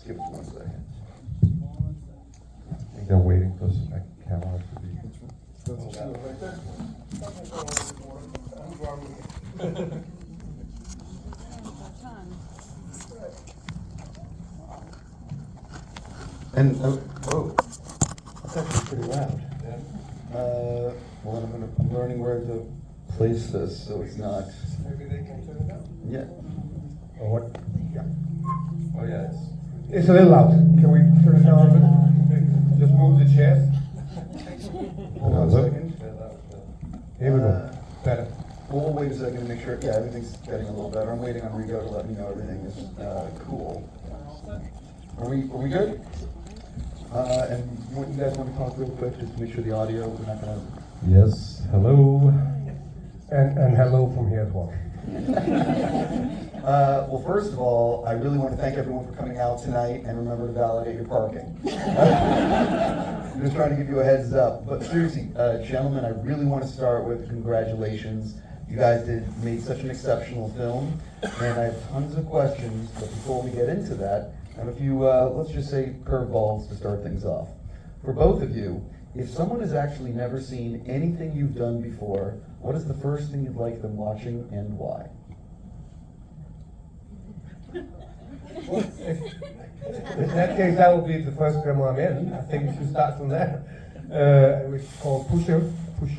Skip it 1 second. I think they're waiting for my camera to be. And that's actually pretty loud. Well, I'm learning where to place this so it's not. Maybe they can turn it up. Yeah. Or what? Yeah. Oh yeah. It's a little loud. Can we turn it down a bit? Just move the chairs. Hold on a second. Here we go. Better. We'll wait a second to make sure. Yeah, everything's getting a little better. I'm waiting on Rigo to let me know everything is cool. Are we good? And what you guys want to talk real quick, just to make sure the audio. We're not gonna. Yes. Hello. And hello from here as well. Well, first of all, I really want to thank everyone for coming out tonight, and remember to validate your parking. I'm just trying to give you a heads up. But seriously, gentlemen, I really want to start with congratulations. You guys made such an exceptional film, and I have tons of questions. But before we get into that, I have a few, let's just say, curveballs to start things off. For both of you, if someone has actually never seen anything you've done before, what is the first thing you'd like them watching, and why? Well, in that case, that will be the first film I'm in. I think we should start from there. Which is called Pusher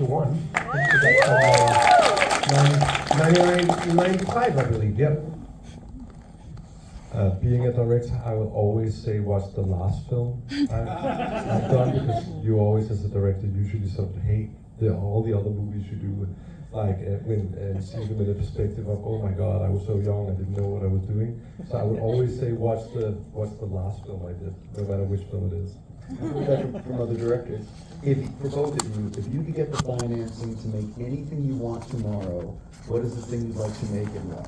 One. That's 1995, I believe. Yep. Being a director, I will always say what's the last film I've done, because you always, as a director, usually sort of hate all the other movies you do. Like when see them in the perspective of, oh my God, I was so young, I didn't know what I was doing. So I would always say, what's the last film I did, no matter which film it is. From other directors. For both of you, if you could get the financing to make anything you want tomorrow, what is the thing you'd like to make and why?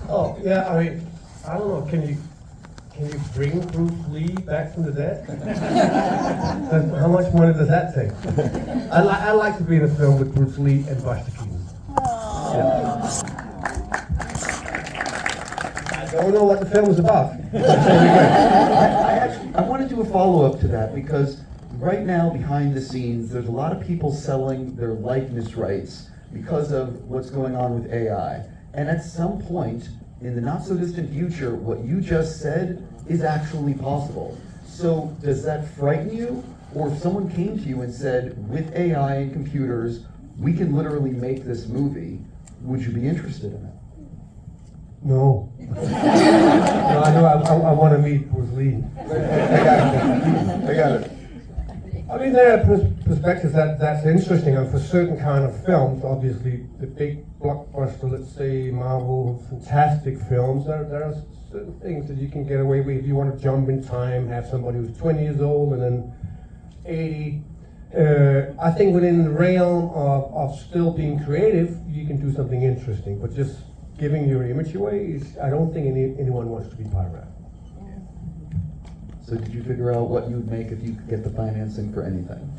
Oh, yeah, I mean, I don't know, can you bring Bruce Lee back from the dead? How much money does that take? I'd like to be in a film with Bruce Lee and Buster Keaton. Yeah. I don't know what the film is about. I want to do a follow-up to that, because right now, behind the scenes, there's a lot of people selling their likeness rights because of what's going on with AI. And at some point, in the not-so-distant future, what you just said is actually possible. So does that frighten you? Or if someone came to you and said, with AI and computers, we can literally make this movie, would you be interested in it? No. I want to meet Bruce Lee. I got it. I mean, there are perspectives that's interesting, and for certain kind of films, obviously, the big blockbuster, let's say Marvel, fantastic films, there are certain things that you can get away with if you want to jump in time, have somebody who's 20 years old and then 80. I think within the realm of still being creative, you can do something interesting, but just giving your image away, I don't think anyone wants to be pirated. So did you figure out what you would make if you could get the financing for anything?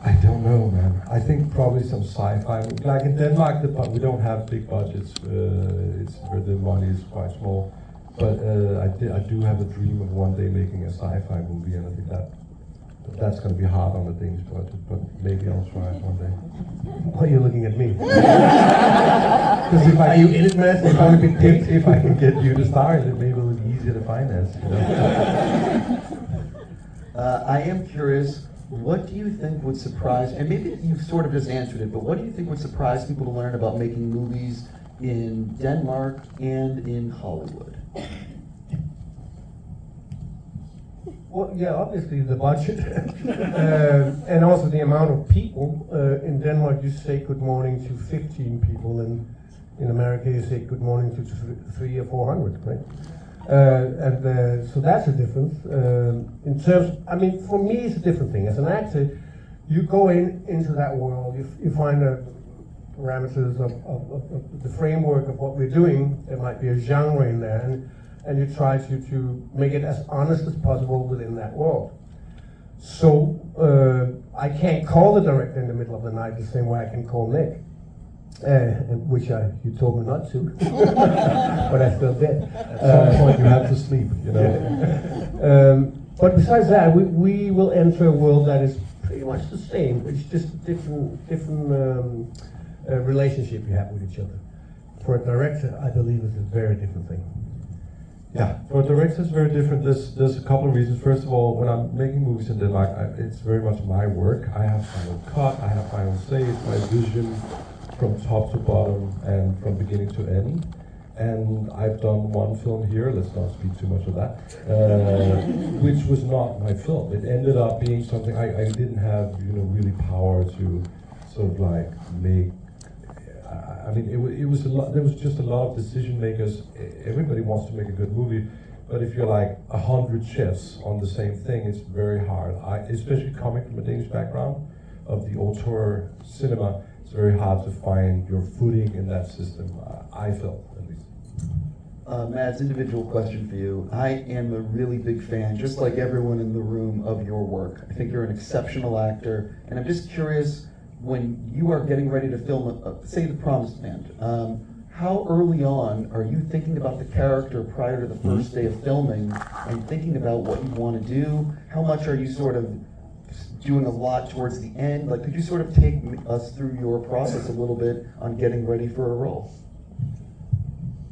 I don't know, man. I think probably some sci-fi. Like in Denmark, we don't have big budgets. It's where the money is quite small. But I do have a dream of one day making a sci-fi movie, and I think that's going to be hard on the Danish budget. But maybe I'll try it one day. Why are you looking at me? Are you in it, man? If I can get you to star in it, maybe it'll be easier to finance. You know? I am curious, what do you think would surprise, and maybe you've sort of just answered it, but what do you think would surprise people to learn about making movies in Denmark and in Hollywood? Well, yeah, obviously the budget, and also the amount of people. In Denmark, you say good morning to 15 people, and in America, you say good morning to 300 or 400, right? So that's a difference. In terms, I mean, for me, it's a different thing. As an actor, you go into that world, you find the parameters of the framework of what we're doing. There might be a genre in there, and you try to make it as honest as possible within that world. So I can't call the director in the middle of the night the same way I can call Nick, which you told me not to, but I still did. At some point you have to sleep, you know. But besides that, we will enter a world that is pretty much the same. It's just a different relationship you have with each other. For a director, I believe it's a very different thing. Yeah, for a director it's very different. There's a couple of reasons. First of all, when I'm making movies in Denmark, it's very much my work. I have final cut, I have final say, it's my vision from top to bottom and from beginning to end. And I've done one film here, let's not speak too much of that, which was not my film. It ended up being something I didn't have, really power to sort of like make. I mean, it was a lot. There was just a lot of decision makers. Everybody wants to make a good movie, but if you're like 100 chefs on the same thing, it's very hard. Especially coming from a Danish background of the auteur cinema, it's very hard to find your footing in that system. I felt, at least. Mads, individual question for you. I am a really big fan, just like everyone in the room, of your work. I think you're an exceptional actor, and I'm just curious, when you are getting ready to film, say, The Promised Land, how early on are you thinking about the character prior to the first day of filming and thinking about what you want to do? How much are you sort of doing a lot towards the end? Like, could you sort of take us through your process a little bit on getting ready for a role?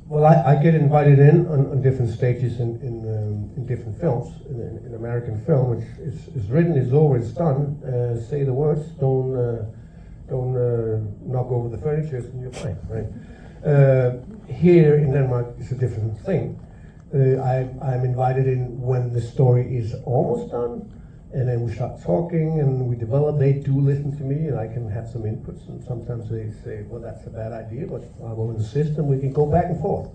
Well, I get invited in on different stages in different films. In American film, it's written, it's over, it's done. Say the words, don't knock over the furniture, and you're fine, right? Here in Denmark, it's a different thing. I'm invited in when the story is almost done, and then we start talking and we develop. They do listen to me, and I can have some inputs. And sometimes they say, "Well, that's a bad idea," but I will insist, and we can go back and forth.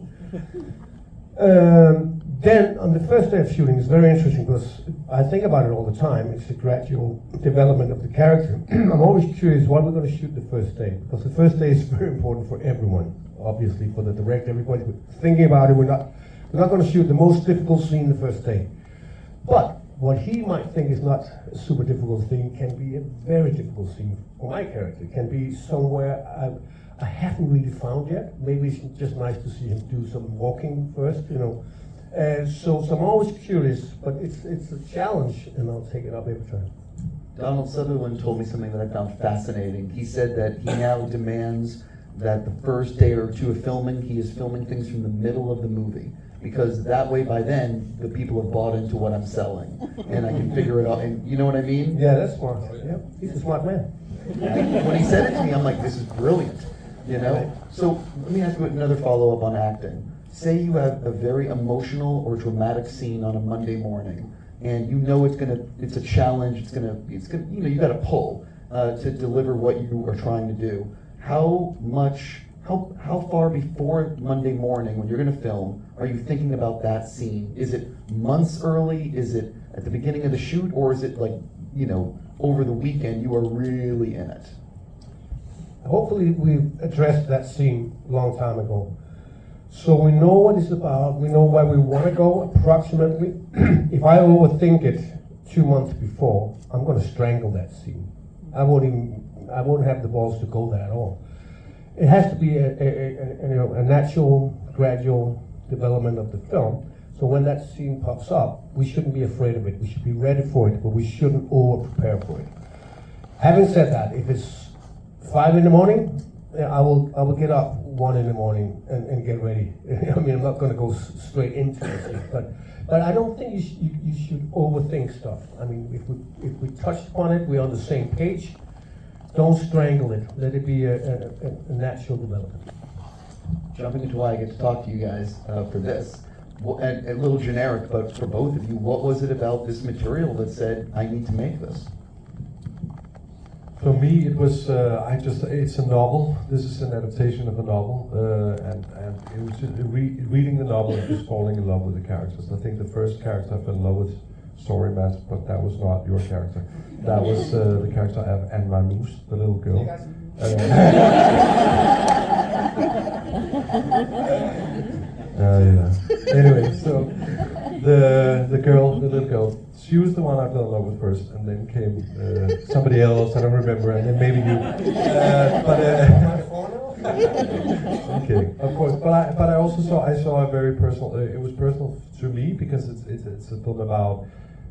Then on the first day of shooting, it's very interesting because I think about it all the time. It's a gradual development of the character. I'm always curious what we're going to shoot the first day, because the first day is very important for everyone. Obviously, for the director, everybody thinking about it. We're not going to shoot the most difficult scene the first day, but what he might think is not a super difficult thing can be a very difficult scene for my character. It can be somewhere I haven't really found yet. Maybe it's just nice to see him do some walking first, So I'm always curious, but it's a challenge, and I'll take it up every time. Donald Sutherland told me something that I found fascinating. He said that he now demands that the first day or two of filming, he is filming things from the middle of the movie, because that way by then the people have bought into what I'm selling, and I can figure it out. And you know what I mean? Yeah, that's smart. Yeah, he's a smart man. When he said it to me, I'm like, this is brilliant. So let me ask you another follow-up on acting. Say you have a very emotional or dramatic scene on a Monday morning, and it's a challenge. It's gonna, you got to pull to deliver what you are trying to do. How far before Monday morning, when you're going to film, are you thinking about that scene? Is it months early? Is it at the beginning of the shoot, or is it like, over the weekend you are really in it? Hopefully we've addressed that scene a long time ago. So we know what it's about, we know where we want to go approximately. If I overthink it 2 months before, I'm going to strangle that scene. I won't have the balls to go there at all. It has to be a natural, gradual development of the film. So when that scene pops up, we shouldn't be afraid of it. We should be ready for it, but we shouldn't over-prepare for it. Having said that, if it's 5 in the morning, I will get up 1 in the morning and get ready. I mean, I'm not going to go straight into it, but I don't think you should overthink stuff. I mean, if we touched upon it, we're on the same page. Don't strangle it. Let it be a natural development. Jumping into why I get to talk to you guys for this, and a little generic, but for both of you, what was it about this material that said, I need to make this? For me, it was it's a novel. This is an adaptation of a novel, and it was just reading the novel and just falling in love with the characters. I think the first character I fell in love with, sorry Matt, but that was not your character. That was the character of Anne Moose, the little girl. Yeah. Anyway, so the little girl, she was the one I fell in love with first, and then came somebody else, I don't remember, and then maybe you. I'm kidding, of course. But I also saw a very personal. It was personal to me because it's a film about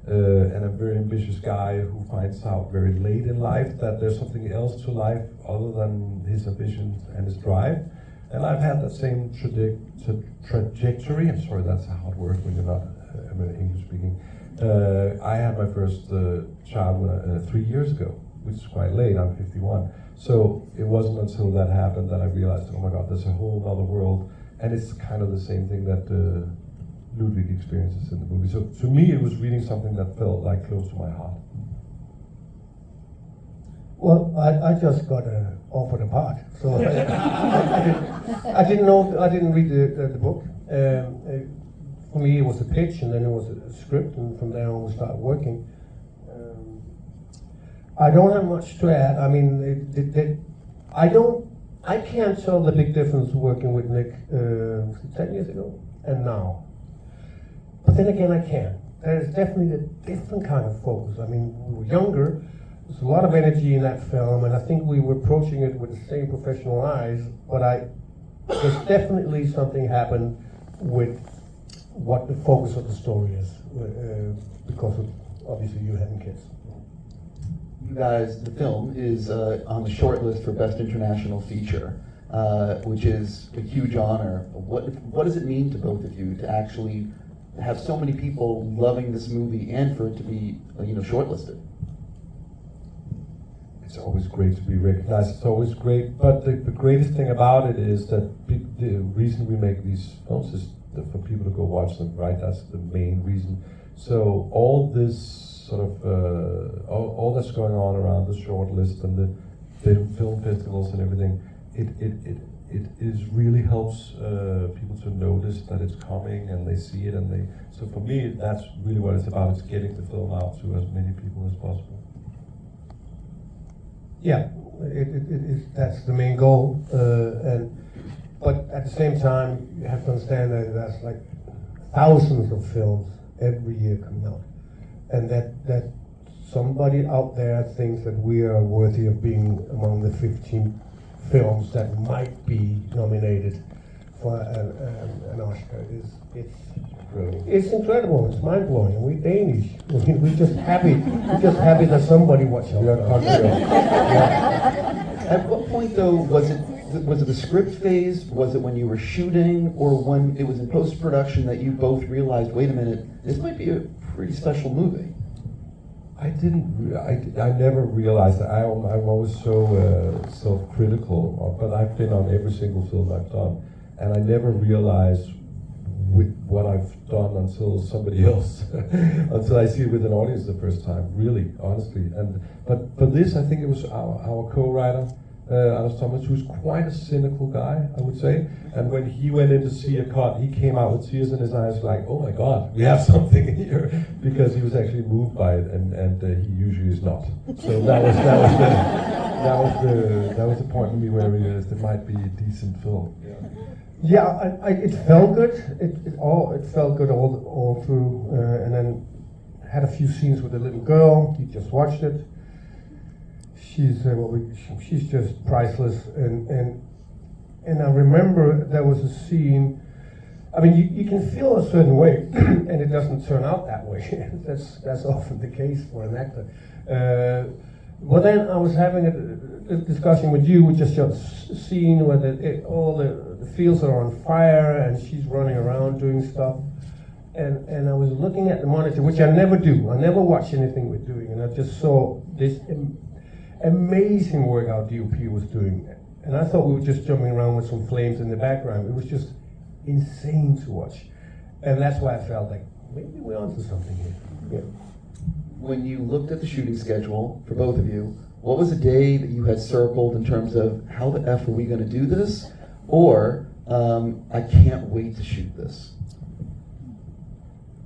and a very ambitious guy who finds out very late in life that there's something else to life other than his ambition and his drive. And I've had that same trajectory. I'm sorry, that's a hard word when you're not English speaking. I had my first child 3 years ago, which is quite late. I'm 51. So it wasn't until that happened that I realized, oh my God, there's a whole other world. And it's kind of the same thing that Ludwig experiences in the movie. So to me, it was reading something that felt like close to my heart. Well, I just got offered a part, so I didn't know. I didn't read the book. For me, it was a pitch, and then it was a script, and from there on we started working. I don't have much to add. I mean, I can't tell the big difference working with Nick 10 years ago and now. But then again, I can. There's definitely a different kind of focus. I mean, we were younger. There's a lot of energy in that film, and I think we were approaching it with the same professional eyes, but there's definitely something happened with what the focus of the story is, because of, obviously, you having kids. You guys, the film is on the short list for Best International Feature, which is a huge honor. What does it mean to both of you to actually have so many people loving this movie and for it to be, shortlisted? It's always great to be recognized. It's always great, but the greatest thing about it is that the reason we make these films is for people to go watch them, right? That's the main reason. So all this sort of all that's going on around the short list and the film festivals and everything, it really helps people to notice that it's coming and they see it, and so for me that's really what it's about. It's getting the film out to as many people as possible. Yeah, that's the main goal, but at the same time, you have to understand that there's like thousands of films every year coming out, and that somebody out there thinks that we are worthy of being among the 15 films that might be nominated for an Oscar. It's incredible. It's mind blowing. And we're Danish. We're just happy. We're just happy that somebody watched us. At what point, though, was it the script phase? Was it when you were shooting, or when it was in post production that you both realized, wait a minute, this might be a pretty special movie? I never realized that. I'm always so self-critical, but I've been on every single film I've done, and I never realized with what I've done until somebody else, until I see it with an audience the first time, really, honestly. But this, I think it was our co-writer, Anders Thomas, who's quite a cynical guy, I would say. And when he went in to see a cut, he came out with tears in his eyes, like, "Oh my God, we have something here," because he was actually moved by it, and he usually is not. So that was the point for me where I realized it might be a decent film. Yeah, it felt good. It felt good all through, and then had a few scenes with a little girl. You just watched it. She's just priceless, and I remember there was a scene. I mean, you can feel a certain way, and it doesn't turn out that way. That's often the case for an actor. But then I was having discussion with you, we just shot scene where all the fields are on fire and she's running around doing stuff. And I was looking at the monitor, which I never do. I never watch anything we're doing. And I just saw this amazing work our DOP was doing. And I thought we were just jumping around with some flames in the background. It was just insane to watch. And that's why I felt like, maybe we're onto something here. Yeah. When you looked at the shooting schedule for both of you, what was a day that you had circled in terms of how the F are we going to do this? Or I can't wait to shoot this?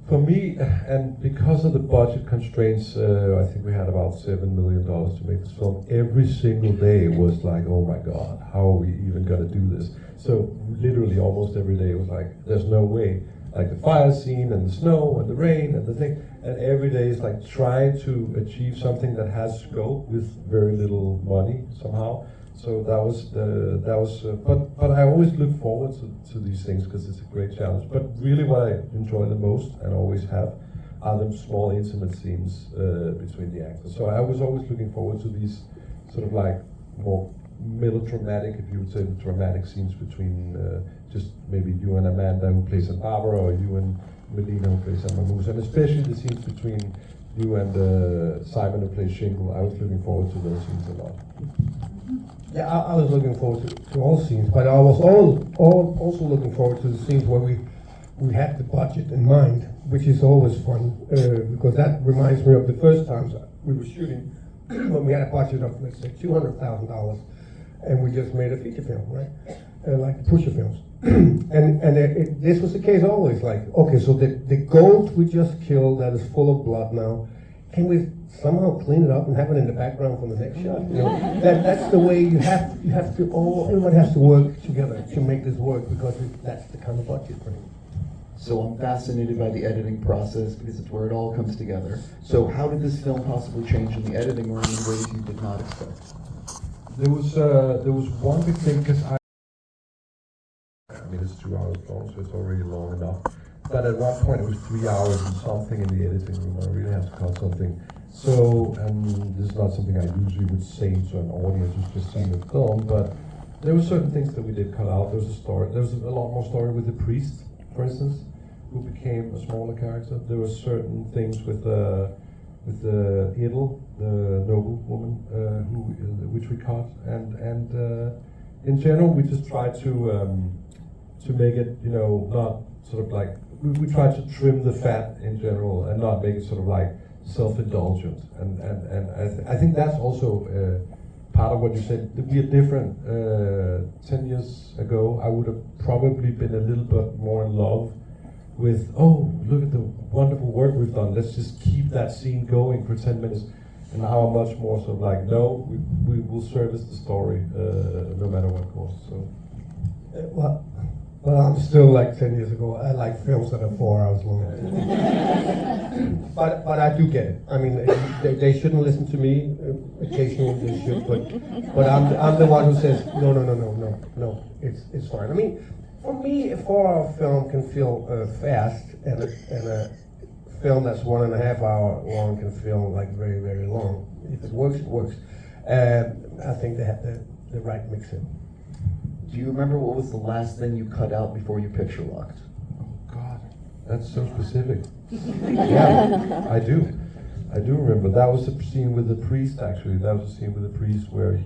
For me, and because of the budget constraints, I think we had about $7 million to make this film. Every single day was like, oh my God, how are we even going to do this? So literally almost every day was like, there's no way. Like the fire scene and the snow and the rain and the thing. And every day is like trying to achieve something that has scope with very little money somehow. So but I always look forward to these things because it's a great challenge. But really what I enjoy the most and always have are the small intimate scenes between the actors. So I was always looking forward to these sort of like more melodramatic, if you would say, the dramatic scenes between just maybe you and Amanda who plays Aunt Barbara, or you and Melina who plays Emma Moose, and especially the scenes between you and Simon who plays Shingle. I was looking forward to those scenes a lot. Yeah, I was looking forward to all scenes, but I was also looking forward to the scenes where we had the budget in mind, which is always fun, because that reminds me of the first times we were shooting when we had a budget of, let's say, $200,000, and we just made a feature film, right? Like the Pusher films. This was the case always, like, okay, so the goat we just killed that is full of blood now, can we somehow clean it up and have it in the background for the next shot? You know, that's the way you have to, everyone has to work together to make this work, because that's the kind of budget for it. So I'm fascinated by the editing process because it's where it all comes together. So how did this film possibly change in the editing room in ways you did not expect? There was one big thing, because I mean it's 2 hours long, so it's already long enough. But at one point it was 3 hours and something in the editing room. I really have to cut something. So, and this is not something I usually would say to an audience who's just seeing the film, but there were certain things that we did cut out. There was a story. There was a lot more story with the priest, for instance, who became a smaller character. There were certain things with the Edel, the noble woman, which we cut, and in general we just tried to make it, you know, not sort of like we tried to trim the fat in general and not make it sort of like self-indulgent, and I think that's also part of what you said. We are different. 10 years ago, I would have probably been a little bit more in love with, oh, look at the wonderful work we've done, let's just keep that scene going for 10 minutes. And now I'm much more sort of like, no, we will service the story no matter what cost. So. Well, I'm still like 10 years ago. I like films that are 4 hours long. but I do get it. I mean, they shouldn't listen to me. Occasionally they should, but I'm the one who says no. It's fine. I mean, for me, a 4-hour film can feel fast, and a film that's 1.5 hour long can feel like very, very long. If it works, it works. I think they have the right mix in. Do you remember what was the last thing you cut out before you picture locked? Oh God, that's so specific. Yeah, I do remember. That was the scene with the priest. Actually, that was the scene with the priest where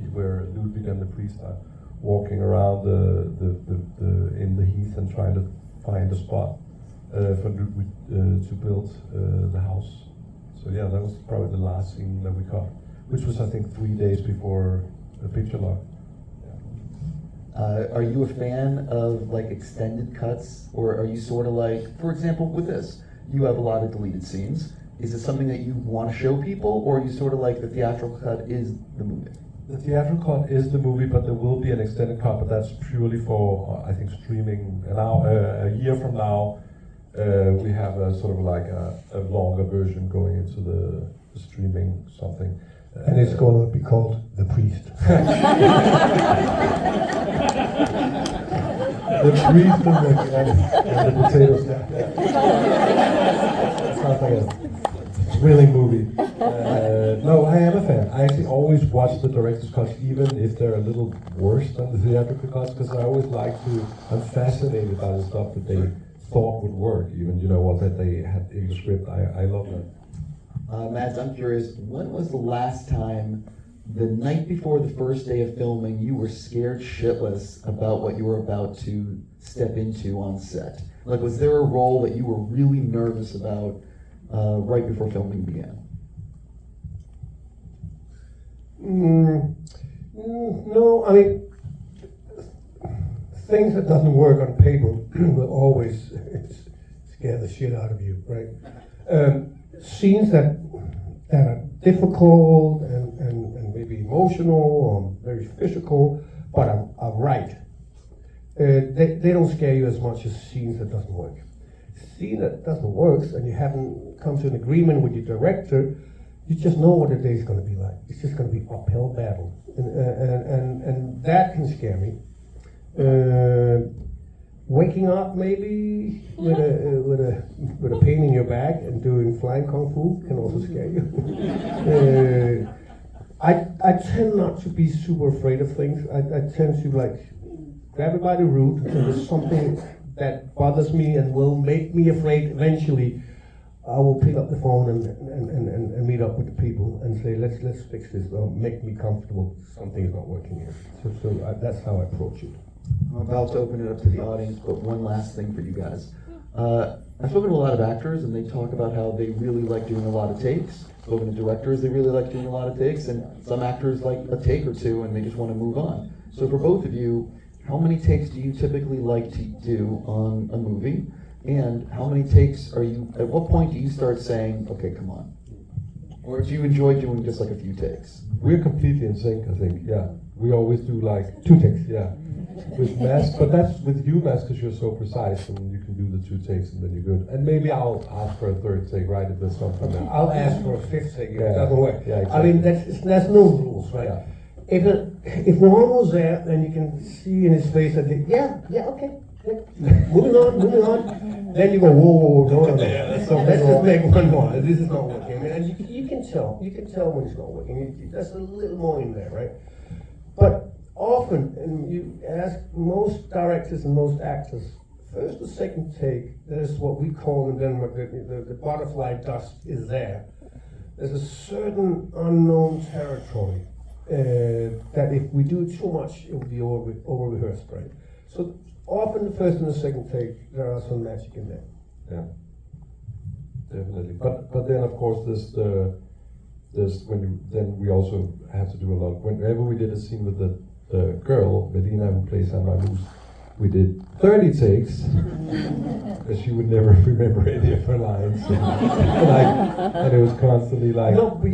Ludwig and the priest are walking around in the heath and trying to find a spot for Ludwig to build the house. So yeah, that was probably the last scene that we cut, which was I think 3 days before the picture lock. Are you a fan of like extended cuts, or are you sort of like, for example, with this, you have a lot of deleted scenes. Is it something that you want to show people, or are you sort of like the theatrical cut is the movie? The theatrical cut is the movie, but there will be an extended cut, but that's purely for, I think, streaming. Now, a year from now, we have a sort of like a longer version going into the streaming something. And it's going to be called The Priest. The priest and the potatoes. Yeah. Sounds like a thrilling movie. No, I am a fan. I actually always watch the director's cuts, even if they're a little worse than the theatrical cuts, because I always I'm fascinated by the stuff that they thought would work, even, what that they had in the script. I love that. Mads, I'm curious, when was the last time, the night before the first day of filming, you were scared shitless about what you were about to step into on set? Like, was there a role that you were really nervous about right before filming began? No, I mean, things that doesn't work on paper will always scare the shit out of you, right? Scenes that are difficult and maybe emotional or very physical, but are right. They don't scare you as much as scenes that doesn't work. Scene that doesn't work and you haven't come to an agreement with your director, you just know what the day is going to be like. It's just going to be uphill battle, and that can scare me. Waking up maybe with a pain in your back and doing flying kung fu can also scare you. I tend not to be super afraid of things. I tend to grab it by the root. If there's something that bothers me and will make me afraid eventually, I will pick up the phone and meet up with the people and say, let's fix this, or make me comfortable. Something's not working here. So that's how I approach it. I'm about to open it up to the audience, but one last thing for you guys. I've spoken to a lot of actors, and they talk about how they really like doing a lot of takes. Spoken to directors, they really like doing a lot of takes, and some actors like a take or two, and they just want to move on. So for both of you, how many takes do you typically like to do on a movie? And how many takes at what point do you start saying, okay, come on? Or do you enjoy doing just like a few takes? We're completely in sync, I think, yeah. We always do 2 takes, yeah. With Mads, but that's with you, Mads, because you're so precise and you can do the 2 takes and then you're good. And maybe I'll ask for a 3rd take, right, if there's something there. I'll ask for a 5th take if it Yeah. doesn't work. Yeah, exactly. I mean, there's no rules, right? Yeah. If we're almost there, then you can see in his face that, okay. moving on. Then you go, whoa, no. So let's just make one more. This is not working. And you can tell when it's not working. There's a little more in there, right? But often, and you ask most directors and most actors, first or second take, there's what we call in Denmark, the butterfly dust is there. There's a certain unknown territory that if we do too much, it will be over-rehearsed, right? So often the first and the second take, there are some magic in there. Yeah, definitely. But then of course then we also have to do a lot. Whenever we did a scene with the girl, Melina, who plays Anna Moose, we did 30 takes, because she would never remember any of her lines. And it was constantly like... No, but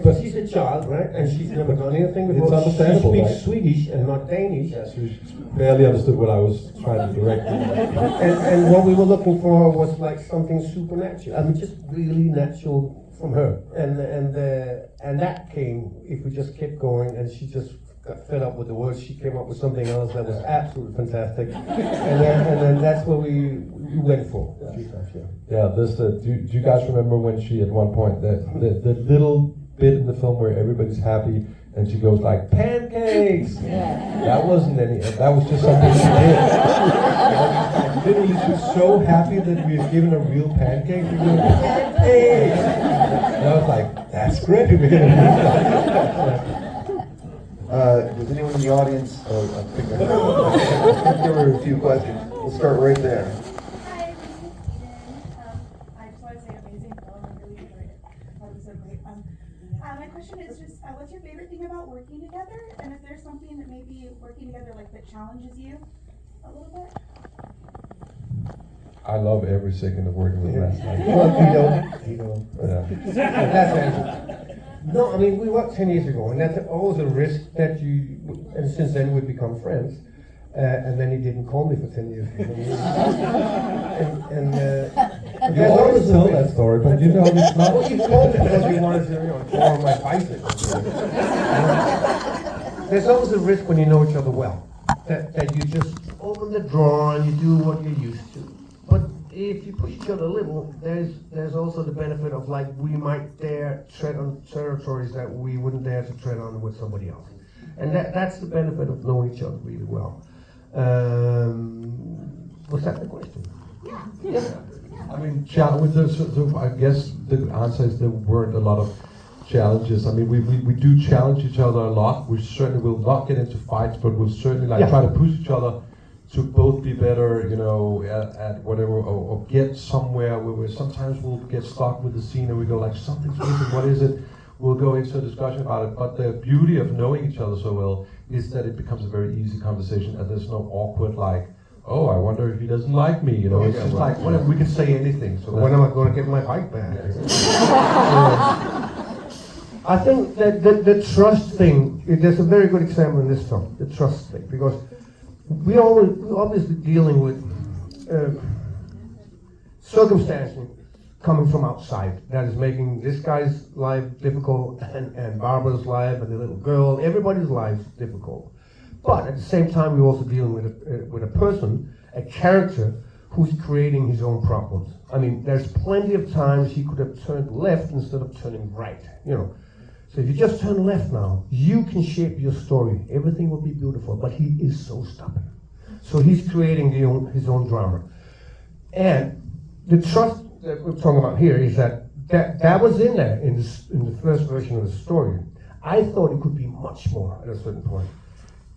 but she's a child, right? And she's never done anything before. It's understandable, She speaks right? Swedish and not Danish. Yeah, she barely understood what I was trying to direct. And what we were looking for was something supernatural. I mean, just really natural from her. And that came, if we just kept going, and she just got fed up with the words, she came up with something else that was absolutely fantastic. and then that's what we went for. Yeah, do you guys remember when she, at one point, the little bit in the film where everybody's happy, and she goes like, pancakes! Yeah. That wasn't that was just something she did. Literally, she's so happy that we have given a real pancake. We go, pancakes! And I was like, that's great, we're gonna do that. Does anyone in the audience? I think there were a few questions. We'll start right there. Hi, this is Eden. I just want to say amazing film. I really enjoyed it. It was so great. My question is just, what's your favorite thing about working together? And if there's something that maybe working together that challenges you a little bit? I love every second of working with Matt. No, I mean, we worked 10 years ago, and that's always a risk that and since then we've become friends, and then he didn't call me for 10 years. You always tell that story, but you know it's not. Well, you told me because you wanted to call my bicycle. There's always a risk when you know each other well, that you just open the drawer and you do what you're used to. But if you push each other a little, there's also the benefit of like we might dare tread on territories that we wouldn't dare to tread on with somebody else, and that's the benefit of knowing each other really well. Was that the question? Yeah. I mean, I guess the answer is there weren't a lot of challenges. I mean, we do challenge each other a lot. We certainly will not get into fights, but we'll certainly try to push each other to both be better, at whatever, or get somewhere where sometimes we'll get stuck with the scene and we go like, something's missing, what is it? We'll go into a discussion about it. But the beauty of knowing each other so well is that it becomes a very easy conversation and there's no awkward like, oh, I wonder if he doesn't like me, It's just like, whatever, we can say anything. So when am I going to get my bike back? I think that the trust thing, there's a very good example in this film, the trust thing, because we're obviously dealing with circumstances coming from outside that is making this guy's life difficult and Barbara's life and the little girl, everybody's life difficult. But at the same time, we're also dealing with a person, a character, who's creating his own problems. I mean, there's plenty of times he could have turned left instead of turning right, So if you just turn left now, you can shape your story. Everything will be beautiful, but he is so stubborn. So he's creating his own drama. And the trust that we're talking about here is that was in there in the first version of the story. I thought it could be much more at a certain point.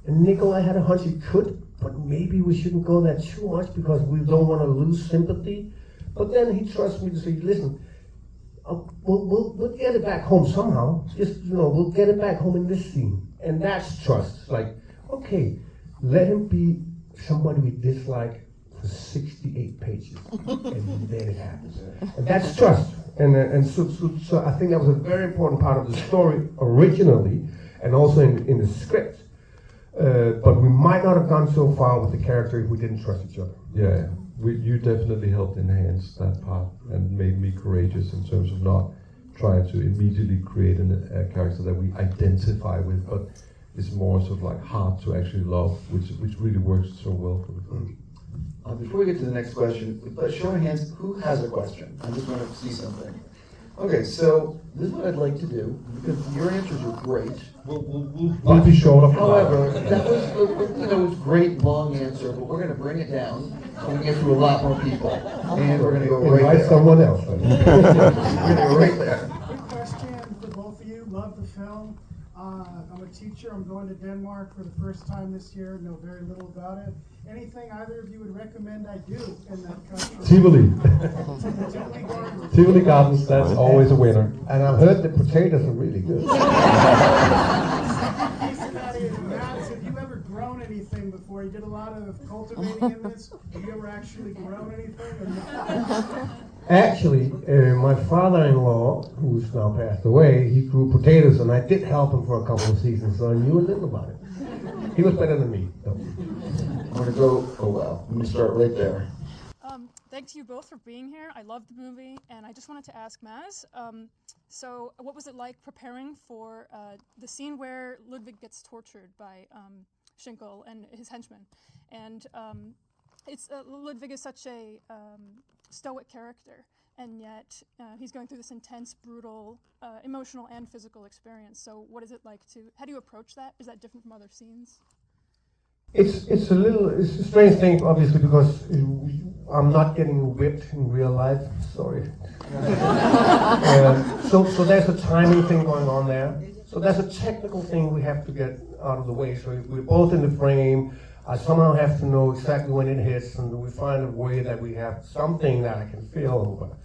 And Nikolaj had a hunch it could, but maybe we shouldn't go there too much because we don't want to lose sympathy. But then he trusts me to say, listen, we'll get it back home somehow. Just, we'll get it back home in this scene. And that's trust. Like, okay, let him be somebody we dislike for 68 pages. And then it happens. And that's trust. And so I think that was a very important part of the story originally, and also in the script. But we might not have gone so far with the character if we didn't trust each other. Yeah. You definitely helped enhance that part and made me courageous in terms of not trying to immediately create a character that we identify with, but is more sort of like hard to actually love, which really works so well for the film. Before we get to the next question, show of hands, who has a question? I just want to see something. Okay, so this is what I'd like to do, because your answers were great. We'll be short of However, that was, it was a great long answer, but we're going to bring it down so we can get through a lot more people. And we're going to go right Invite there. someone else. We're going to go right there. Quick question for both of you. Love the film. I'm a teacher. I'm going to Denmark for the first time this year. Know very little about it. Anything either of you would recommend I do in that country? Tivoli. Tivoli Gardens. Tivoli Gardens, that's always a winner. And I've heard the potatoes are really good. Mads, have you ever grown anything before? You did a lot of cultivating in this. Have you ever actually grown anything? Or not? Actually, my father-in-law, who's now passed away, he grew potatoes, and I did help him for a couple of seasons, so I knew a little about it. He was better than me, though. I'm going to go, I'm going to start right there. Thanks you both for being here. I loved the movie, and I just wanted to ask Maz, so what was it like preparing for the scene where Ludwig gets tortured by Schinkel and his henchmen? And Ludwig is such a stoic character, and yet he's going through this intense, brutal, emotional and physical experience. So what is it like how do you approach that? Is that different from other scenes? It's a strange thing, obviously, because I'm not getting whipped in real life. Sorry. So there's a timing thing going on there. So there's a technical thing we have to get out of the way. So we're both in the frame. I somehow have to know exactly when it hits, and we find a way that we have something that I can feel over.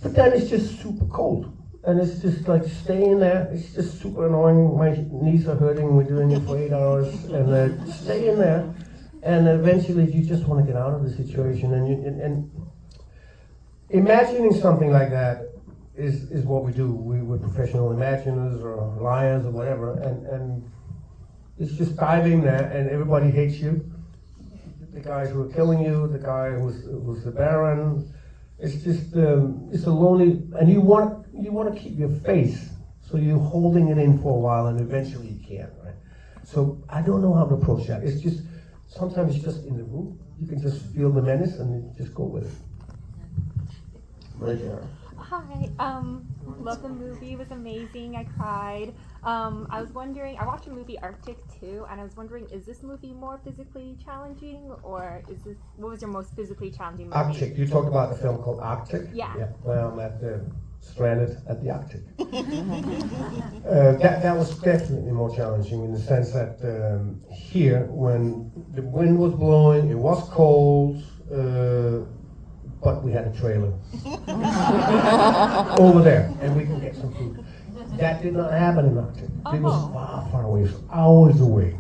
But then it's just super cold. And it's just like staying there. It's just super annoying. My knees are hurting. We're doing it for 8 hours, and staying there. And eventually, you just want to get out of the situation. And imagining something like that is what we do. We're professional imaginers or liars or whatever. And it's just diving there, and everybody hates you. The guys who are killing you, the guy who's the Baron. It's just it's a lonely, and you want to keep your face, so you're holding it in for a while, and eventually you can't, right? So I don't know how to approach that. It's just sometimes it's just in the room. You can just feel the menace and you just go with it. Right there. Hi, love the movie, it was amazing, I cried. I was wondering, I watched the movie Arctic too, and I was wondering, is this movie more physically challenging, or what was your most physically challenging movie? Arctic, you talked about a film called Arctic? Yeah. Well, I'm stranded at the Arctic. That was definitely more challenging in the sense that here, when the wind was blowing, it was cold, but we had a trailer over there, and we could get some food. That did not happen in Arctic. It was far, far away, so hours away.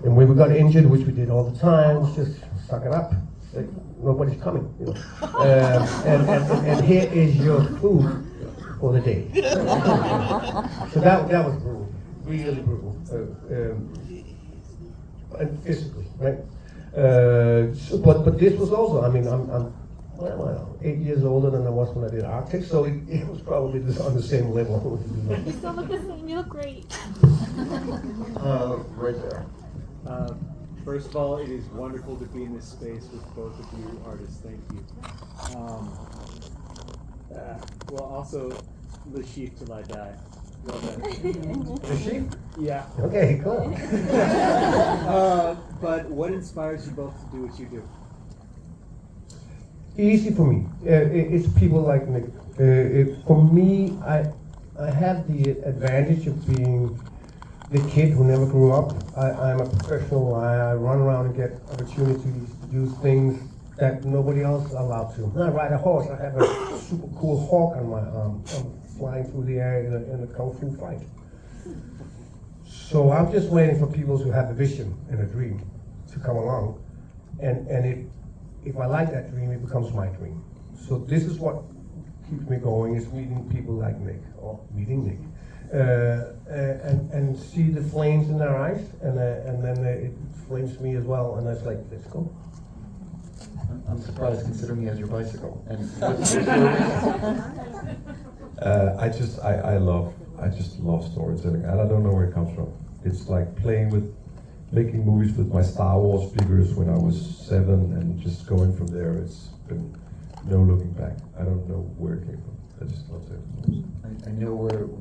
And when we got injured, which we did all the time, was just suck it up. Like, nobody's coming, you know. And here is your food for the day. So that was brutal, really brutal, and physically, right? But this was also, I mean, I'm 8 years older than I was when I did Arctic, so it was probably on the same level. You still look the same, you look great. Right there. First of all, it is wonderful to be in this space with both of you artists. Thank you. Well, also, Le Chiffre till I die. Well done. The sheep? Yeah. Okay, cool. But what inspires you both to do what you do? Easy for me. It's people like Nick. For me, I have the advantage of being the kid who never grew up. I'm a professional. I run around and get opportunities to do things that nobody else is allowed to. I ride a horse. I have a super cool hawk on my arm. I'm flying through the air in a kung fu fight. So I'm just waiting for people who have a vision and a dream to come along. And if I like that dream, it becomes my dream. So this is what keeps me going, is meeting people like Nick, or meeting Nick. And see the flames in their eyes, and then it flames me as well, and it's like, let's go. I'm surprised considering he has your bicycle. And I just love storytelling, and I don't know where it comes from. It's like making movies with my Star Wars figures when I was 7, and just going from there. It's been no looking back. I don't know where it came from. I just love it. I know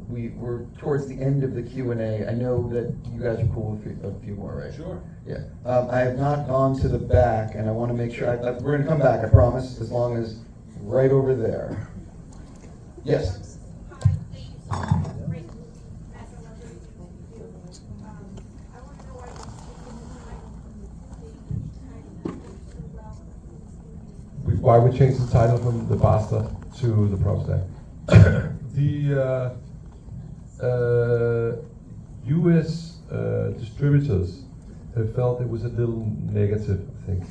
we're towards the end of the Q&A. I know that you guys are cool with a few more, right? Sure. Yeah. I have not gone to the back, and I want to make sure. We're going to come back, I promise, as long as right over there. Yes. Why we changed the title from The Bastard to The Protestant. The US distributors have felt it was a little negative, I think.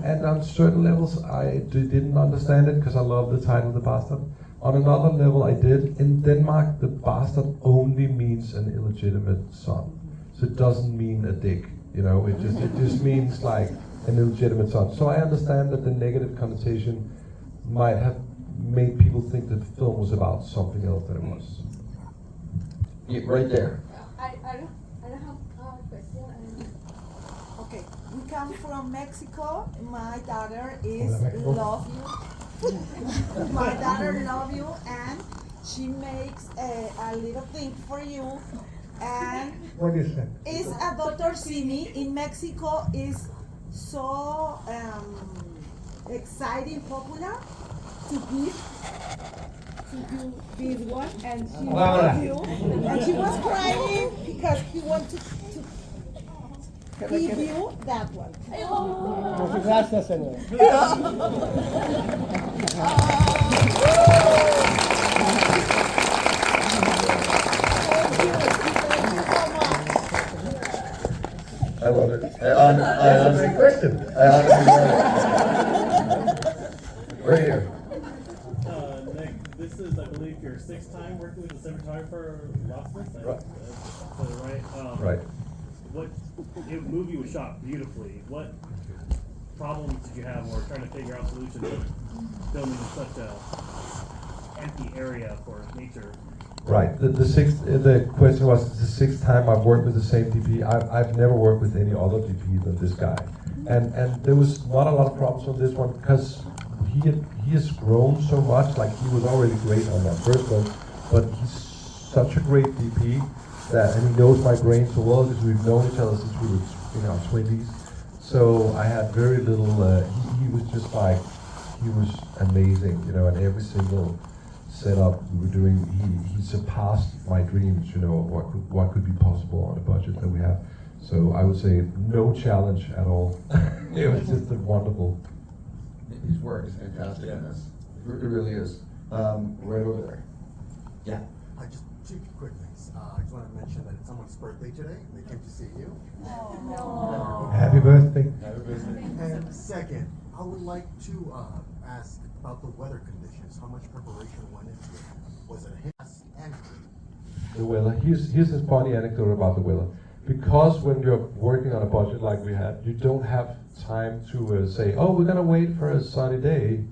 And on certain levels I didn't understand it because I love the title The Bastard. On another level I did. In Denmark, the bastard only means an illegitimate son. So it doesn't mean a dick. You know, it just means like an illegitimate son. So I understand that the negative connotation might have made people think that the film was about something else than it was. Yeah, right there. I have a question. Okay, we come from Mexico. My daughter is love you. My daughter love you, and she makes a little thing for you. And What is that? it's a Dr. Simi in Mexico. Is so exciting, popular to give this one, and she loves you. And she was crying because he wanted to give you that one. Muchas gracias, señor. I love it. I honestly love it. Right here. Nick, this is, I believe, your 6th time working with the cinematographer Locksmith. Right. Right. Right. What movie was shot beautifully? What problems did you have or trying to figure out solutions of filming in such a empty area for nature? Right. The question was, it's the sixth time I've worked with the same DP. I've never worked with any other DP than this guy, and there was not a lot of problems on this one because he has grown so much. Like, he was already great on that first one, but he's such a great DP and he knows my brain so well because we've known each other since we were in our 20s. So I had very little. He was just like, he was amazing, you know, and every single setup we were doing, he surpassed my dreams, you know, of what could be possible on a budget that we have. So I would say no challenge at all. It was just wonderful. His work is fantastic in this. It really is. Right over there. Yeah. Just two quick things. I just want to mention that it's someone's birthday today. They came to see you. Happy birthday. Happy birthday. And second, I would like to ask about the weather conditions. How much preparation went into it? Was it a hit? And The weather. Here's this funny anecdote about the weather. Because when you're working on a budget like we had, you don't have time to say, oh, we're gonna wait for a sunny day,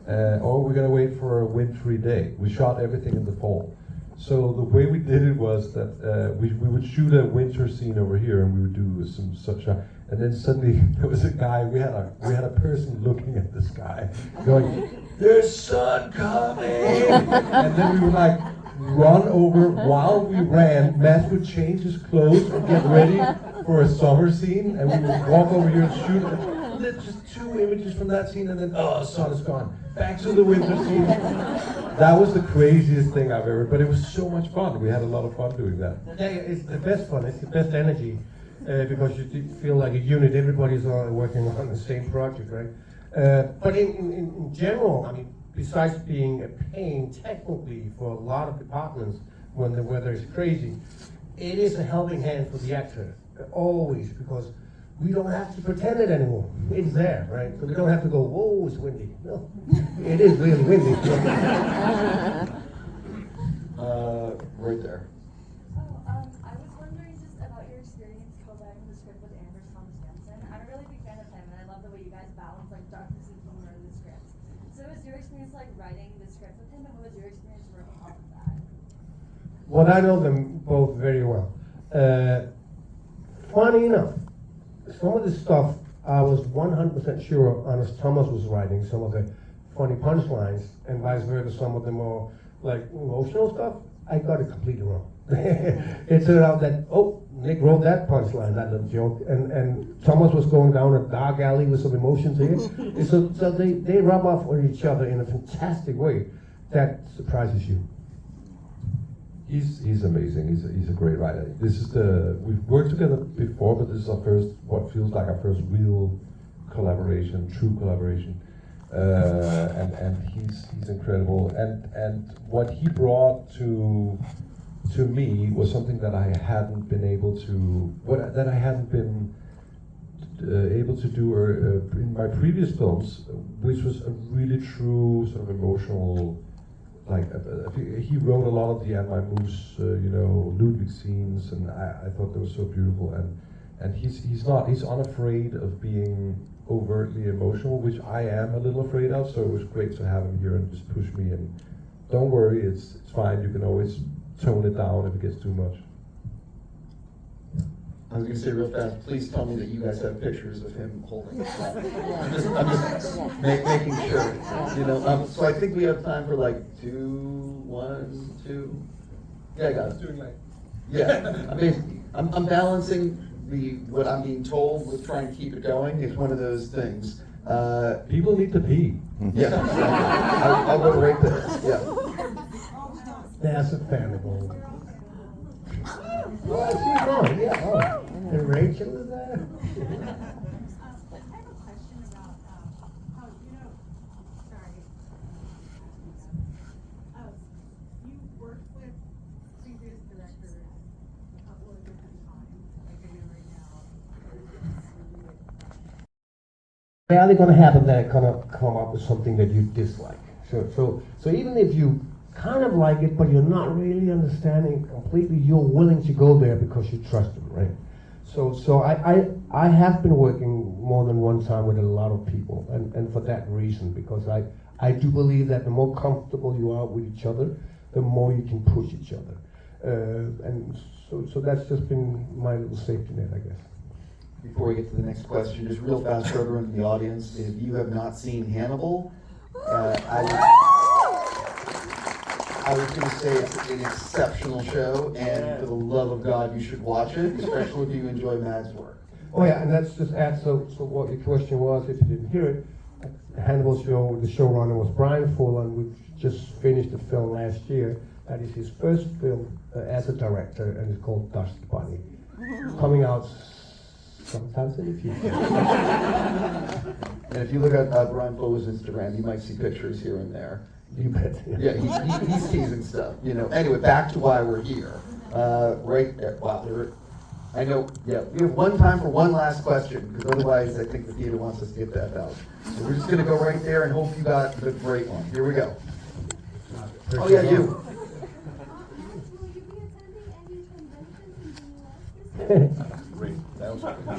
or we're gonna wait for a wintry day. We shot everything in the fall. So the way we did it was that we would shoot a winter scene over here, and we would do some such a, and then suddenly there was a guy. We had a person looking at the sky, going, "There's sun coming," and then we would like run over while we ran. Matt would change his clothes and get ready for a summer scene, and we would walk over here and shoot just 2 images from that scene, and then the sun is gone. Back to the winter scene. That was the craziest thing I've ever, but it was so much fun. We had a lot of fun doing that. Yeah, it's the best fun. It's the best energy because you feel like a unit. Everybody's all working on the same project, right? But in general, I mean, besides being a pain technically for a lot of departments when the weather is crazy, it is a helping hand for the actor, always, because we don't have to pretend it anymore. It's there, right? So we don't have to go, whoa, it's windy. No, it is really windy. Right there. I was wondering just about your experience co-writing the script with Thomas Jensen. I'm a really big fan of him, and I love the way you guys balance like darkness and humor in the script. So, was your experience like writing the script with him, and what was your experience working off of that? Well, I know them both very well. Funny enough, some of the stuff I was 100% sure Honest Thomas was writing, some of the funny punchlines, and vice versa, some of the more like emotional stuff, I got it completely wrong. It turned out that, Nick wrote that punchline, that little joke, and Thomas was going down a dark alley with some emotions here. So they rub off on each other in a fantastic way that surprises you. He's amazing. He's a great writer. We've worked together before, but this is our first, what feels like our first real collaboration, true collaboration. And he's incredible. And what he brought to me was something that I hadn't been able to, able to do in my previous films, which was a really true sort of emotional. Like he wrote a lot of the Anne Moose, Ludwig scenes, and I thought they were so beautiful. And he's unafraid of being overtly emotional, which I am a little afraid of. So it was great to have him here and just push me. And don't worry, it's fine. You can always tone it down if it gets too much. I was going to say real fast, please tell me that you guys have pictures of him holding it. I'm just making sure, so I think we have time for like 1, 2. Yeah, I got it. Yeah, I mean, I'm balancing what I'm being told with trying to keep it going. It's one of those things. People need to pee. Yeah, I'll go right there, yeah. That's a family goal. Oh, she's on, yeah. Oh, and Rachel is there. I have a question about how, you worked with previous directors a couple of different times, like I know right now. Rarely going to happen that it's going to come up with something that you dislike. So even if you kind of like it, but you're not really understanding completely, you're willing to go there because you trust them, right? So I have been working more than one time with a lot of people, and for that reason, because I do believe that the more comfortable you are with each other, the more you can push each other. And so that's just been my little safety net, I guess. Before we get to the next question, just real fast for everyone in the audience, if you have not seen Hannibal, I was going to say it's an exceptional show, and for the love of God, you should watch it, especially if you enjoy Matt's work. Oh yeah, and that's just add, so what your question was, if you didn't hear it, Hannibal show, the showrunner was Brian Fuller, and we've just finished the film last year. That is his first film as a director, and it's called Dust Bunny. Coming out sometimes in the future. And if you look at Brian Fuller's Instagram, you might see pictures here and there. You bet. Yeah, he's teasing stuff, you know. Anyway, back to why we're here. Right there. Wow, I know, yeah, we have one time for one last question, because otherwise I think the theater wants us to get that out. So we're just going to go right there and hope you got the great one. Here we go. Oh, yeah, you.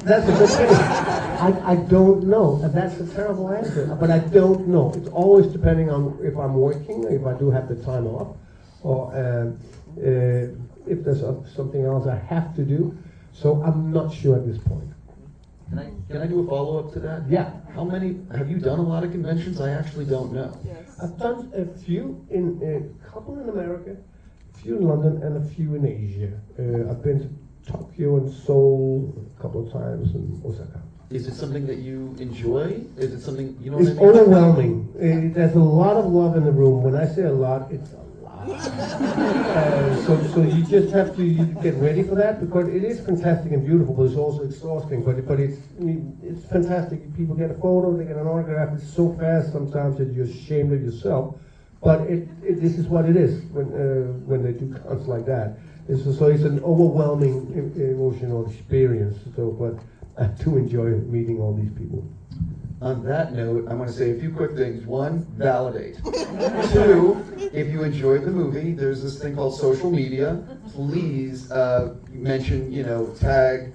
That's a good thing. I don't know. That's a terrible answer, but I don't know. It's always depending on if I'm working, if I do have the time off, or if there's something else I have to do. So I'm not sure at this point. Can I do a follow-up to that? Yeah. How many, have you done a lot of conventions? I actually don't know. Yes. I've done a few a couple in America, a few in London, and a few in Asia. I've been to Tokyo and Seoul a couple of times, and Osaka. Is it something that you enjoy? Is it something, you know It's what I mean? overwhelming. There's a lot of love in the room. When I say a lot, it's a lot. So you just have to get ready for that, because it is fantastic and beautiful, but it's also exhausting. But it's fantastic. People get a photo, they get an autograph. It's so fast sometimes that you're ashamed of yourself. But this is what it is when they do cons like that. So it's an overwhelming emotional experience. But I do enjoy meeting all these people. On that note, I want to say a few quick things. One, validate. Two, if you enjoyed the movie, there's this thing called social media. Please mention, tag